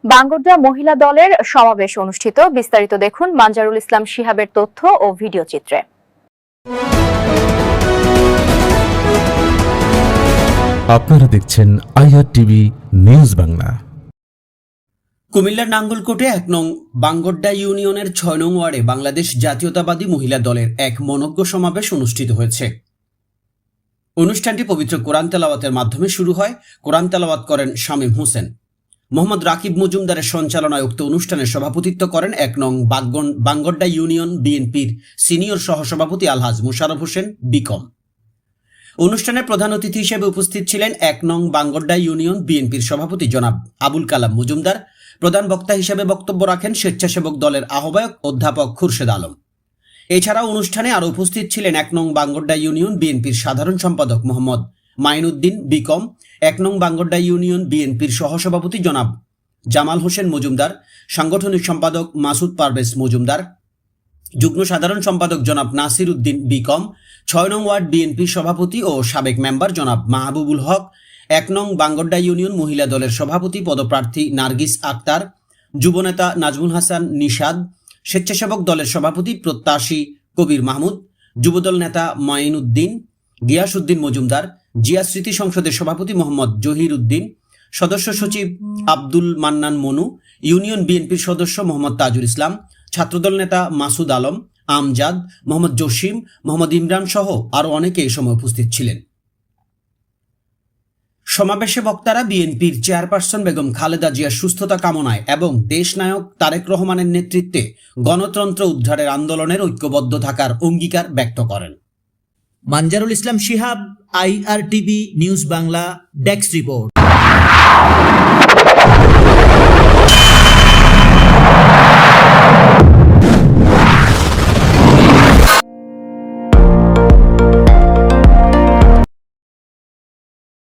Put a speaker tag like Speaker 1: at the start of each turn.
Speaker 1: বাঙ্গরডা মহিলা দলের সমাবেশ অনুষ্ঠিত। বিস্তারিত দেখুন মানজারুল ইসলাম শিহাবের তথ্য ও ভিডিও চিত্রে।
Speaker 2: আপনারা দেখছেন IRTV নিউজ বাংলা।
Speaker 3: কুমিল্লার নাঙ্গলকোটে ১ নং বাঙ্গরডা ইউনিয়নের ৬ নং ওয়ার্ডে বাংলাদেশ জাতীয়তাবাদী মহিলা দলের এক মনজ্ঞ সমাবেশ অনুষ্ঠিত হয়েছে। অনুষ্ঠানটি পবিত্র কোরআন তেলাওয়াতের মাধ্যমে শুরু হয়। কোরআন তেলাওয়াত করেন শামীম হোসেন। মোহাম্মদ রাকিব মজুমদারের সঞ্চালনায় উক্ত অনুষ্ঠানে সভাপতিত্ব করেন ১ নং বাঙ্গরডা ইউনিয়ন বিএনপির সিনিয়র সহসভাপতি আলহাজ মোশাররফ হোসেন বিকম। অনুষ্ঠানে প্রধান অতিথি হিসেবে উপস্থিত ছিলেন ১ নং বাঙ্গরডা ইউনিয়ন বিএনপির সভাপতি জনাব আবুল কালাম মজুমদার। প্রধান বক্তা হিসেবে বক্তব্য রাখেন স্বেচ্ছাসেবক দলের আহ্বায়ক অধ্যাপক খুরশেদ আলম। এছাড়াও অনুষ্ঠানে আরও উপস্থিত ছিলেন ১ নং বাঙ্গরডা ইউনিয়ন বিএনপির সাধারণ সম্পাদক মোহাম্মদ মাইনুদ্দিন বিকম, ১ নং বাঙ্গরডা ইউনিয়ন বিএনপির সহসভাপতি জনাব জামাল হোসেন মজুমদার, সাংগঠনিক সম্পাদক মাসুদ পারভেজ মজুমদার, যুগ্ম সাধারণ সম্পাদক জনাব নাসির উদ্দিন বিকম, ৬ নং ওয়ার্ড বিএনপির সভাপতি ও সাবেক মেম্বার জনাব মাহবুবুল হক, ১ নং বাঙ্গরডা ইউনিয়ন মহিলা দলের সভাপতি পদপ্রার্থী নার্গিস আক্তার, যুবনেতা নাজমুল হাসান নিশাদ, স্বেচ্ছাসেবক দলের সভাপতি প্রত্যাশী কবির মাহমুদ, যুবদল নেতা মাইনুদ্দিন, গিয়াসউদ্দিন মজুমদার, জিয়া স্মৃতি সংসদের সভাপতি মোহাম্মদ জহির উদ্দিন, সদস্য সচিব আব্দুল মান্নান মনু, ইউনিয়ন বিএনপির সদস্য মোহাম্মদ তাজুল ইসলাম, ছাত্রদল নেতা মাসুদ আলম, আমজাদ, মোহাম্মদ জসিম, মোহাম্মদ ইমরান সহ আরও অনেকে এই সময় উপস্থিত ছিলেন। সমাবেশে বক্তারা বিএনপির চেয়ারপারসন বেগম খালেদা জিয়ার সুস্থতা কামনায় এবং দেশনায়ক তারেক রহমানের নেতৃত্বে গণতন্ত্র উদ্ধারের আন্দোলনের ঐক্যবদ্ধ থাকার অঙ্গীকার ব্যক্ত করেন।
Speaker 4: Manjarul Islam Shihab, IRTV news Bangla, desk report.